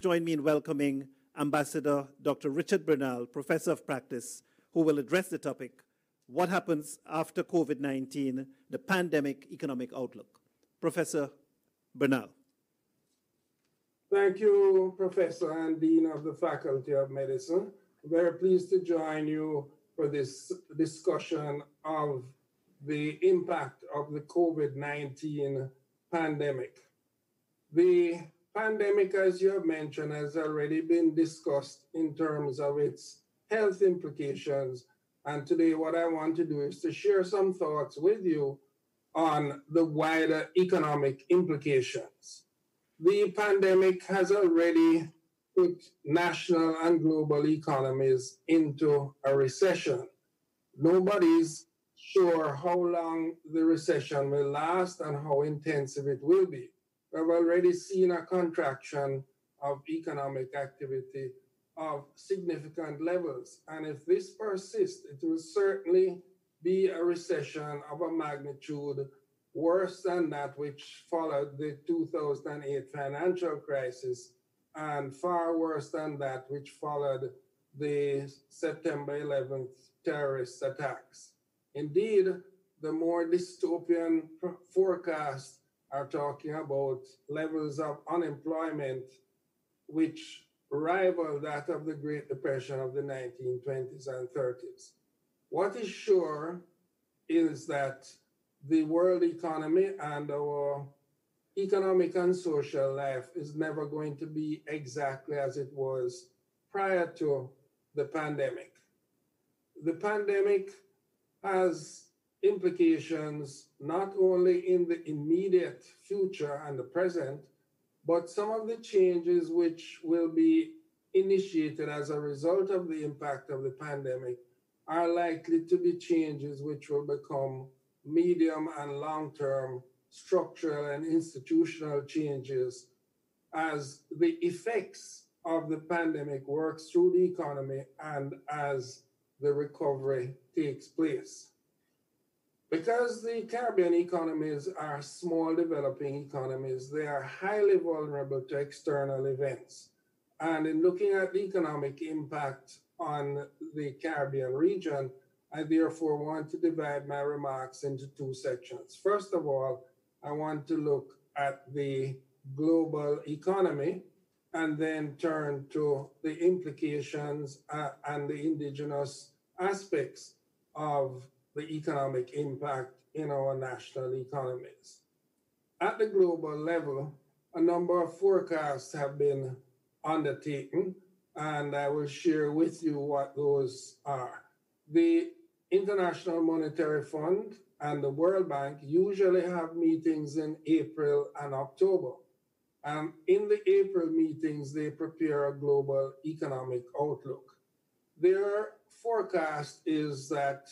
Join me in welcoming Ambassador Dr. Richard Bernal, Professor of Practice, who will address the topic, What Happens After COVID-19, the Pandemic Economic Outlook. Professor Bernal. Thank you, Professor and Dean of the Faculty of Medicine. Very pleased to join you for this discussion of the impact of the COVID-19 pandemic. The pandemic, as you have mentioned, has already been discussed in terms of its health implications. And today what I want to do is to share some thoughts with you on the wider economic implications. The pandemic has already put national and global economies into a recession. Nobody's sure how long the recession will last and how intensive it will be. We've already seen a contraction of economic activity of significant levels. And if this persists, it will certainly be a recession of a magnitude worse than that which followed the 2008 financial crisis, and far worse than that which followed the September 11th terrorist attacks. Indeed, the more dystopian forecasts are talking about levels of unemployment which rival that of the Great Depression of the 1920s and 30s. What is sure is that the world economy and our economic and social life is never going to be exactly as it was prior to the pandemic. The pandemic has implications not only in the immediate future and the present, but some of the changes which will be initiated as a result of the impact of the pandemic are likely to be changes which will become medium and long-term structural and institutional changes as the effects of the pandemic works through the economy and as the recovery takes place. Because the Caribbean economies are small developing economies, they are highly vulnerable to external events. And in looking at the economic impact on the Caribbean region, I therefore want to divide my remarks into two sections. First of all, I want to look at the global economy and then turn to the implications and the indigenous aspects of the economic impact in our national economies. At the global level, a number of forecasts have been undertaken, and I will share with you what those are. The International Monetary Fund and the World Bank usually have meetings in April and October. In the April meetings, they prepare a global economic outlook. Their forecast is that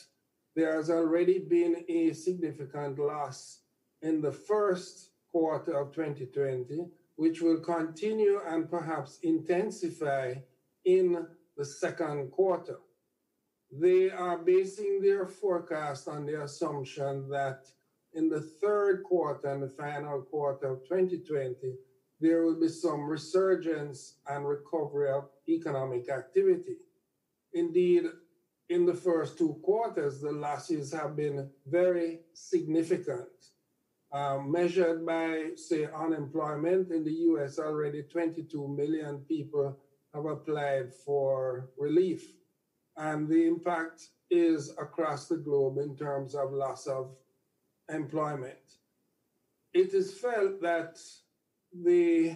there has already been a significant loss in the first quarter of 2020, which will continue and perhaps intensify in the second quarter. They are basing their forecast on the assumption that in the third quarter and the final quarter of 2020, there will be some resurgence and recovery of economic activity. Indeed, in the first two quarters, the losses have been very significant. Measured by, say, unemployment in the US, already 22 million people have applied for relief. And the impact is across the globe in terms of loss of employment. It is felt that the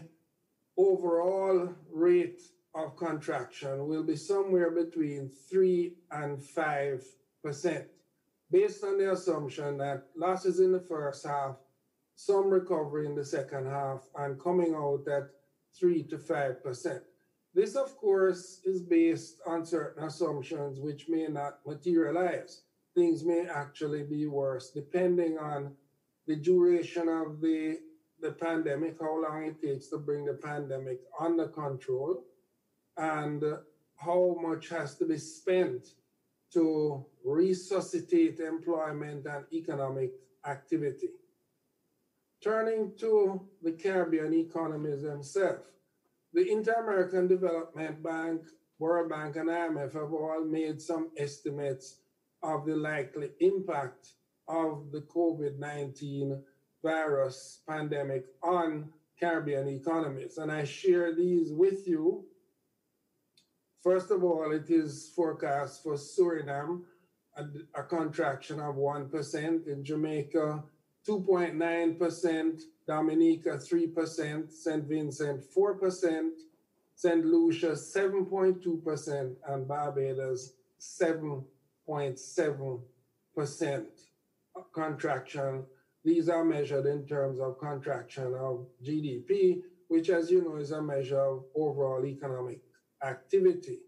overall rate of contraction will be somewhere between 3 and 5%, based on the assumption that losses in the first half, some recovery in the second half, and coming out at 3 to 5%. This, of course, is based on certain assumptions which may not materialize. Things may actually be worse, depending on the duration of the pandemic, how long it takes to bring the pandemic under control, and how much has to be spent to resuscitate employment and economic activity. Turning to the Caribbean economies themselves, The Inter-American Development Bank, World Bank, and IMF have all made some estimates of the likely impact of the COVID-19 virus pandemic on Caribbean economies. And I share these with you. First of all, it is forecast for Suriname a contraction of 1%, in Jamaica 2.9%, Dominica 3%, St. Vincent 4%, St. Lucia 7.2%, and Barbados 7.7% contraction. These are measured in terms of contraction of GDP, which, as you know, is a measure of overall economic activity.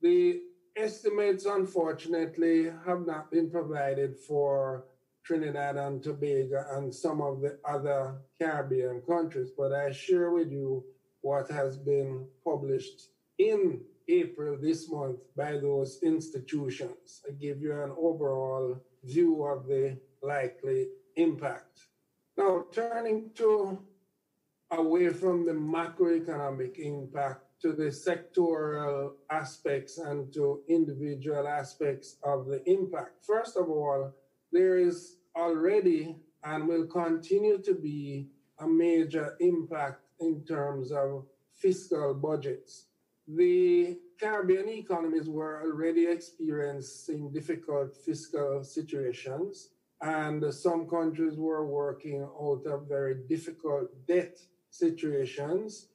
The estimates, unfortunately, have not been provided for Trinidad and Tobago and some of the other Caribbean countries, but I share with you what has been published in April this month by those institutions. I give you an overall view of the likely impact. Now, turning away from the macroeconomic impact to the sectoral aspects and to individual aspects of the impact. First of all, there is already and will continue to be a major impact in terms of fiscal budgets. The Caribbean economies were already experiencing difficult fiscal situations, and some countries were working out of very difficult debt situations,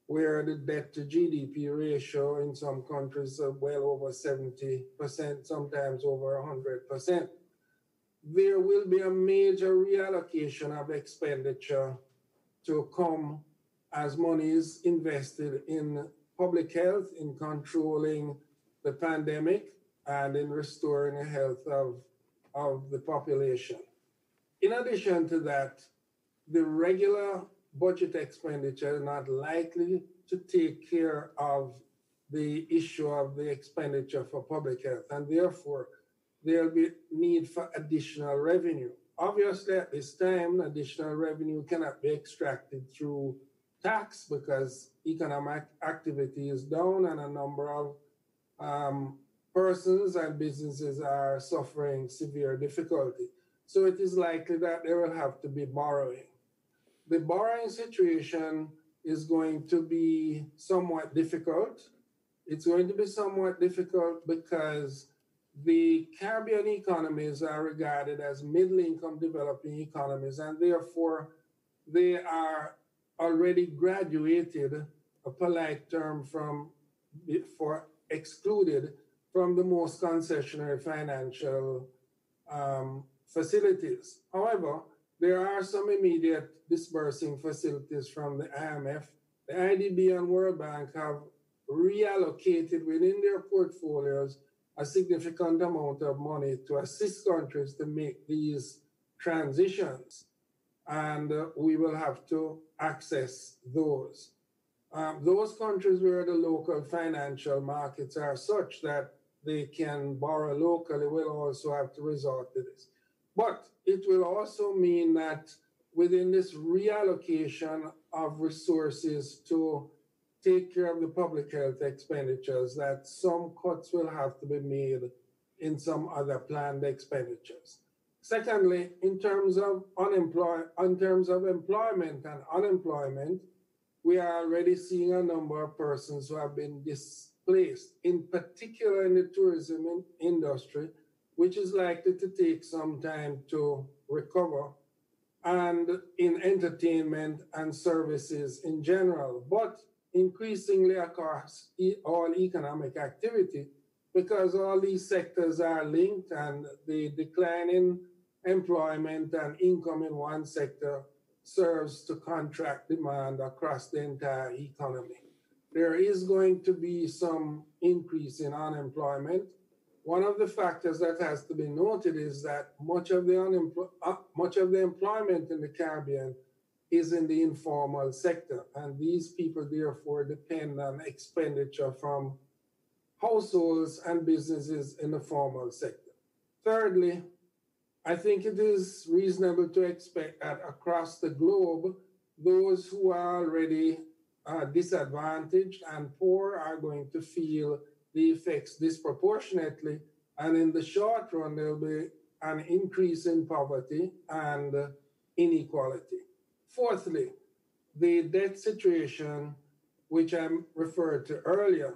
where the debt to GDP ratio in some countries are well over 70%, sometimes over 100%. There will be a major reallocation of expenditure to come as money is invested in public health, in controlling the pandemic, and in restoring the health of the population. In addition to that, the regular budget expenditure is not likely to take care of the issue of the expenditure for public health, and therefore there'll be need for additional revenue. Obviously, at this time, additional revenue cannot be extracted through tax because economic activity is down and a number of persons and businesses are suffering severe difficulty. So it is likely that there will have to be borrowing. The borrowing situation is going to be somewhat difficult. It's going to be somewhat difficult because the Caribbean economies are regarded as middle-income developing economies, and therefore they are already graduated, a polite term for excluded from the most concessionary financial facilities. However, there are some immediate disbursing facilities from the IMF. The IDB and World Bank have reallocated within their portfolios a significant amount of money to assist countries to make these transitions. And we will have to access those. Those countries where the local financial markets are such that they can borrow locally will also have to resort to this. But it will also mean that within this reallocation of resources to take care of the public health expenditures, that some cuts will have to be made in some other planned expenditures. Secondly, in terms of employment and unemployment, we are already seeing a number of persons who have been displaced, in particular in the tourism industry, which is likely to take some time to recover, and in entertainment and services in general, but increasingly across all economic activity, because all these sectors are linked, and the decline in employment and income in one sector serves to contract demand across the entire economy. There is going to be some increase in unemployment. One of the factors that has to be noted is that much of the employment in the Caribbean is in the informal sector, and these people therefore depend on expenditure from households and businesses in the formal sector. Thirdly, I think it is reasonable to expect that across the globe, those who are already disadvantaged and poor are going to feel the effects disproportionately. And in the short run, there will be an increase in poverty and inequality. Fourthly, the debt situation, which I referred to earlier,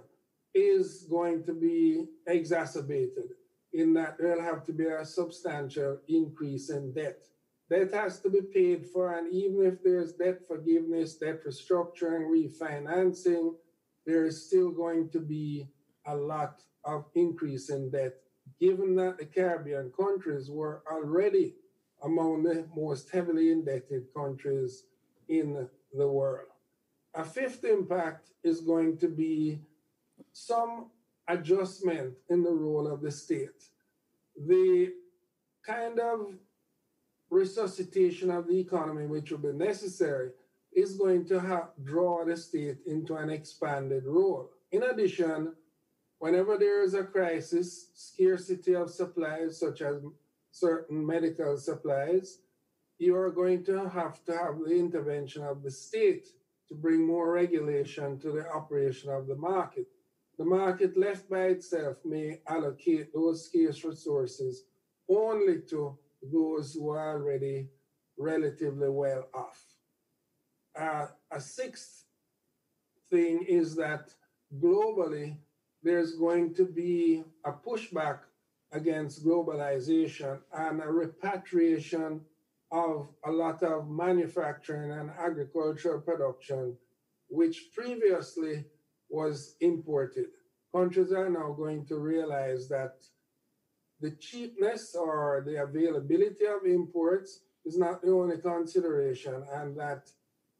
is going to be exacerbated in that there'll have to be a substantial increase in debt. Debt has to be paid for, and even if there's debt forgiveness, debt restructuring, refinancing, there is still going to be a lot of increase in debt, given that the Caribbean countries were already among the most heavily indebted countries in the world. A fifth impact is going to be some adjustment in the role of the state. The kind of resuscitation of the economy, which will be necessary, is going to draw the state into an expanded role. In addition, whenever there is a crisis, scarcity of supplies, such as certain medical supplies, you are going to have the intervention of the state to bring more regulation to the operation of the market. The market left by itself may allocate those scarce resources only to those who are already relatively well off. A sixth thing is that globally, there's going to be a pushback against globalization and a repatriation of a lot of manufacturing and agricultural production, which previously was imported. Countries are now going to realize that the cheapness or the availability of imports is not the only consideration, and that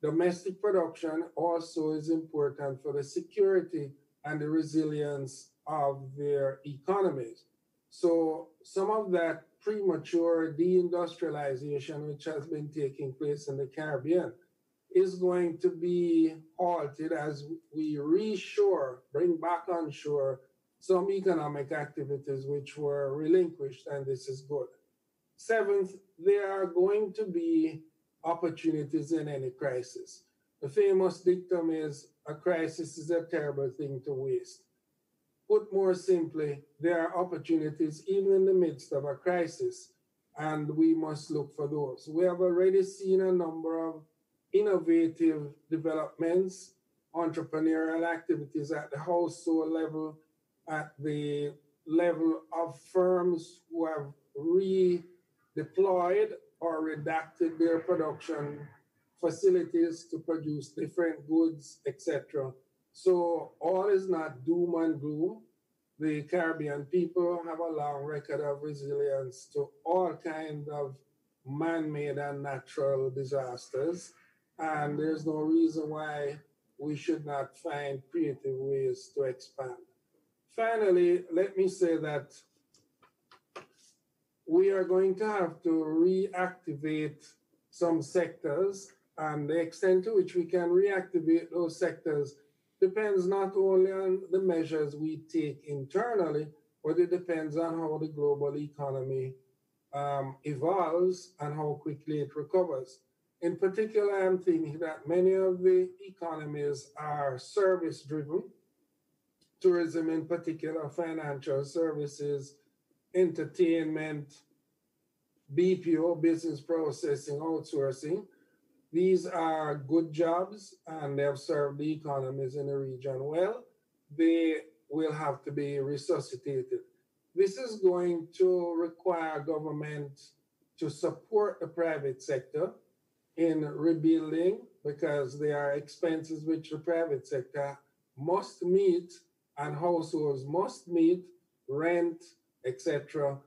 domestic production also is important for the security and the resilience of their economies. So some of that premature deindustrialization, which has been taking place in the Caribbean, is going to be halted as we reshore, bring back on shore some economic activities which were relinquished, and this is good. Seventh, there are going to be opportunities in any crisis. The famous dictum is, a crisis is a terrible thing to waste. Put more simply, there are opportunities even in the midst of a crisis, and we must look for those. We have already seen a number of innovative developments, entrepreneurial activities at the household level, at the level of firms who have redeployed or redacted their production facilities to produce different goods, etc. So all is not doom and gloom. The Caribbean people have a long record of resilience to all kinds of man-made and natural disasters, and there's no reason why we should not find creative ways to expand. Finally, let me say that we are going to have to reactivate some sectors, and the extent to which we can reactivate those sectors depends not only on the measures we take internally, but it depends on how the global economy evolves and how quickly it recovers. In particular, I'm thinking that many of the economies are service-driven. Tourism in particular, financial services, entertainment, BPO, business processing, outsourcing. These are good jobs and they have served the economies in the region well. They will have to be resuscitated. This is going to require government to support the private sector in rebuilding, because there are expenses which the private sector must meet and households must meet, rent, etc.,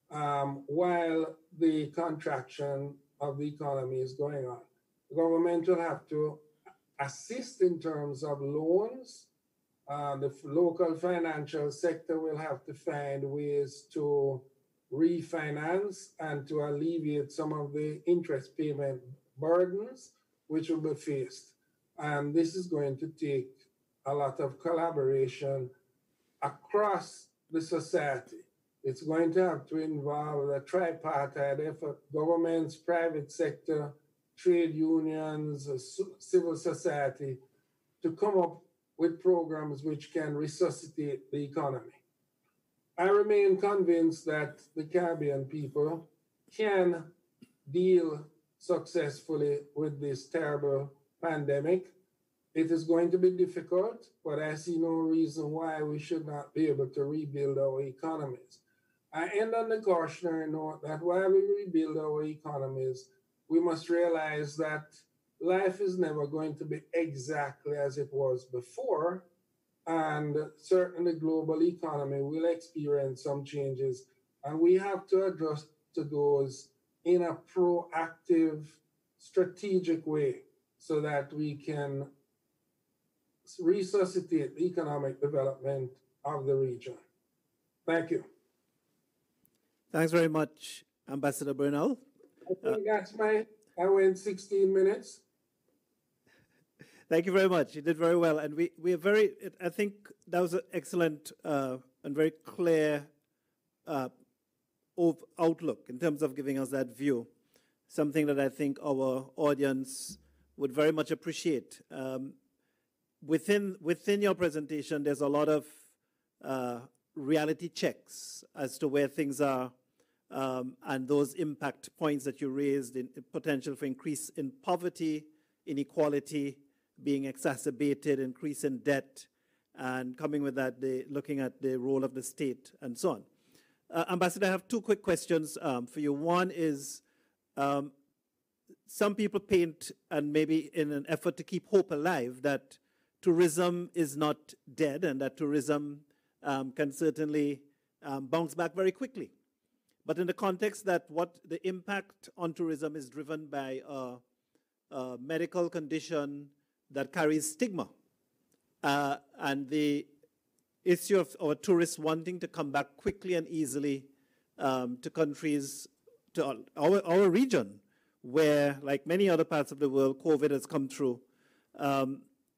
while the contraction of the economy is going on. The government will have to assist in terms of loans. The local financial sector will have to find ways to refinance and to alleviate some of the interest payment burdens which will be faced. And this is going to take a lot of collaboration across the society. It's going to have to involve a tripartite effort: governments, private sector, trade unions, civil society, to come up with programs which can resuscitate the economy. I remain convinced that the Caribbean people can deal successfully with this terrible pandemic. It is going to be difficult, but I see no reason why we should not be able to rebuild our economies. I end on the cautionary note that while we rebuild our economies, we must realize that life is never going to be exactly as it was before. And certainly the global economy will experience some changes, and we have to adjust to those in a proactive, strategic way so that we can resuscitate the economic development of the region. Thank you. Thanks very much, Ambassador Bernal. I think I went 16 minutes. Thank you very much. You did very well. And we are very, I think that was an excellent and very clear outlook in terms of giving us that view, something that I think our audience would very much appreciate. Within your presentation, there's a lot of reality checks as to where things are and those impact points that you raised in potential for increase in poverty, inequality being exacerbated, increase in debt, and coming with that, looking at the role of the state and so on. Ambassador, I have two quick questions for you. One is, some people paint, and maybe in an effort to keep hope alive, that tourism is not dead and that tourism can certainly bounce back very quickly. But in the context that what the impact on tourism is driven by a medical condition that carries stigma, and the issue of our tourists wanting to come back quickly and easily to countries, to our region, where, like many other parts of the world, COVID has come through.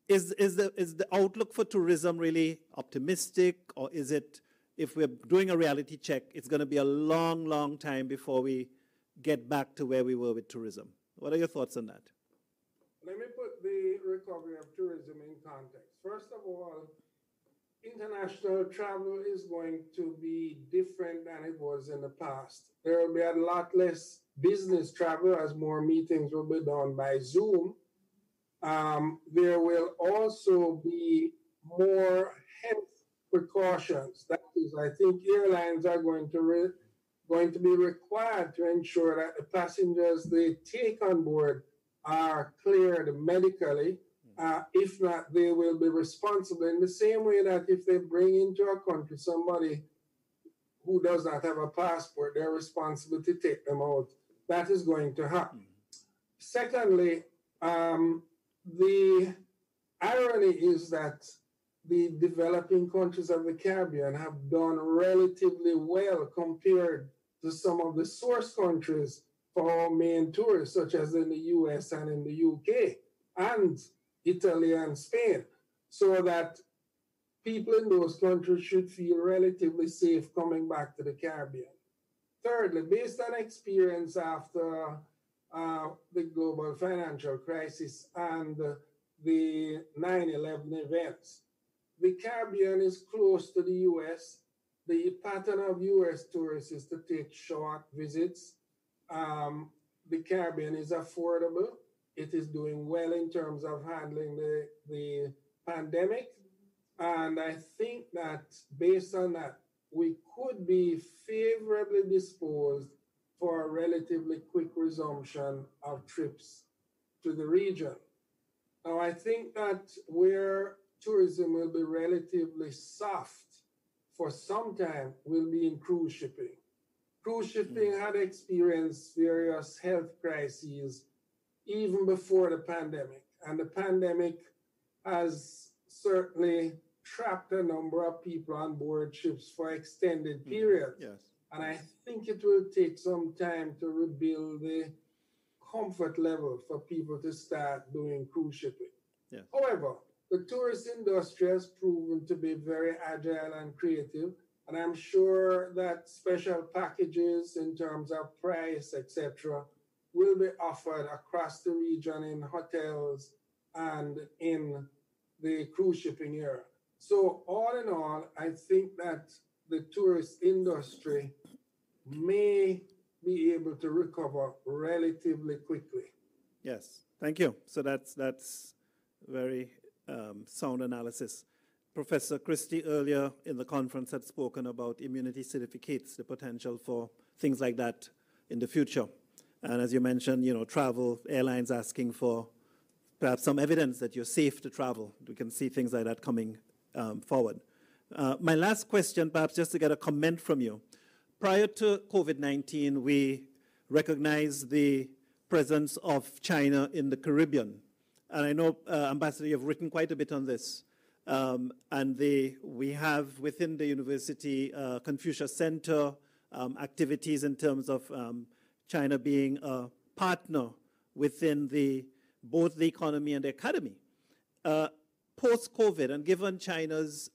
Is the outlook for tourism really optimistic, or is it, if we're doing a reality check, it's going to be a long, long time before we get back to where we were with tourism? What are your thoughts on that? Let me put the recovery of tourism in context. First of all, international travel is going to be different than it was in the past. There will be a lot less business travel as more meetings will be done by Zoom. There will also be more health precautions. That is, I think airlines are going to be required to ensure that the passengers they take on board are cleared medically. If not, they will be responsible in the same way that if they bring into a country somebody who does not have a passport, they're responsible to take them out. That is going to happen. Secondly, the irony is that the developing countries of the Caribbean have done relatively well compared to some of the source countries for our main tourists, such as in the US and in the UK and Italy and Spain, so that people in those countries should feel relatively safe coming back to the Caribbean. Thirdly, based on experience after the global financial crisis and the 9/11 events, the Caribbean is close to the US. The pattern of US tourists is to take short visits. The Caribbean is affordable. It is doing well in terms of handling the pandemic. And I think that based on that, we could be favorably disposed for a relatively quick resumption of trips to the region. Now, I think that where tourism will be relatively soft for some time will be in cruise shipping. Cruise shipping had experienced various health crises even before the pandemic, and the pandemic has certainly trapped a number of people on board ships for extended periods. Yes. And I think it will take some time to rebuild the comfort level for people to start doing cruise shipping. Yeah. However, the tourist industry has proven to be very agile and creative, and I'm sure that special packages in terms of price, etc., will be offered across the region in hotels and in the cruise shipping era. So all in all, I think that the tourist industry may be able to recover relatively quickly. Yes, thank you. So that's very sound analysis. Professor Christie earlier in the conference had spoken about immunity certificates, the potential for things like that in the future. And as you mentioned, travel, airlines asking for perhaps some evidence that you're safe to travel. We can see things like that coming forward. My last question, perhaps just to get a comment from you. Prior to COVID-19, we recognized the presence of China in the Caribbean. And I know, Ambassador, you've written quite a bit on this. We have within the university Confucius Center activities in terms of China being a partner within both the economy and the academy. Post-COVID, and given China's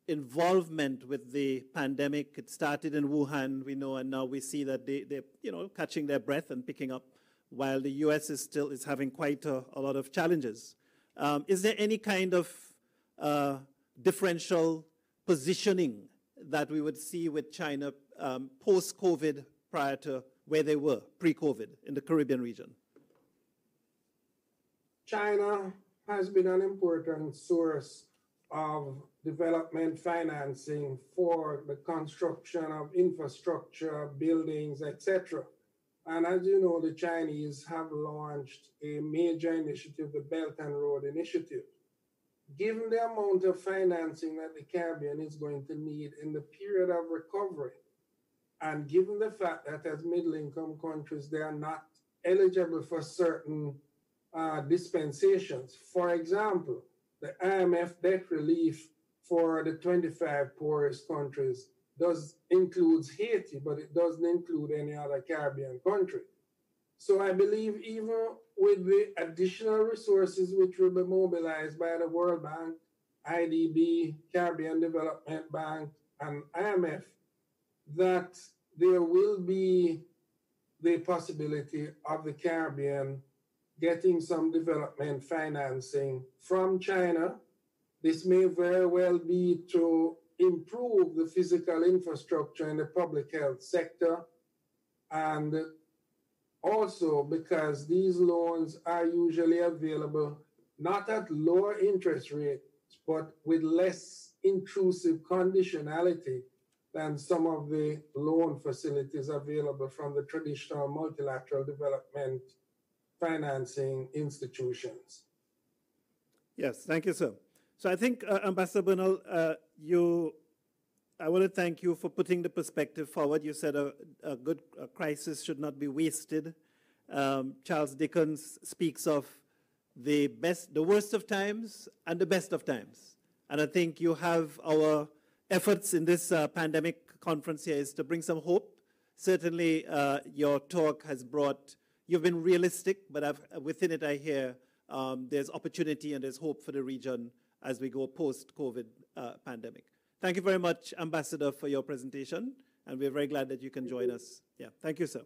involvement with the pandemic, it started in Wuhan, we know, and now we see that they're catching their breath and picking up, while the U.S. is having quite a lot of challenges. Is there any kind of differential positioning that we would see with China post-COVID prior to where they were pre-COVID in the Caribbean region? China has been an important source of development financing for the construction of infrastructure, buildings, etc. And as you know, the Chinese have launched a major initiative, the Belt and Road Initiative. Given the amount of financing that the Caribbean is going to need in the period of recovery, and given the fact that as middle-income countries, they are not eligible for certain dispensations. For example, the IMF debt relief for the 25 poorest countries includes Haiti, but it doesn't include any other Caribbean country. So I believe even with the additional resources which will be mobilized by the World Bank, IDB, Caribbean Development Bank, and IMF, that there will be the possibility of the Caribbean getting some development financing from China. This may very well be to improve the physical infrastructure in the public health sector, and also because these loans are usually available not at lower interest rates, but with less intrusive conditionality than some of the loan facilities available from the traditional multilateral development financing institutions. Yes, thank you, sir. So I think, Ambassador Bernal, I want to thank you for putting the perspective forward. You said a good crisis should not be wasted. Charles Dickens speaks of the worst of times and the best of times. And I think you have our efforts in this pandemic conference here is to bring some hope. Certainly, your talk has you've been realistic, but within it I hear there's opportunity and there's hope for the region as we go post-COVID pandemic. Thank you very much, Ambassador, for your presentation, and we're very glad that you can join us. Yeah, thank you, sir.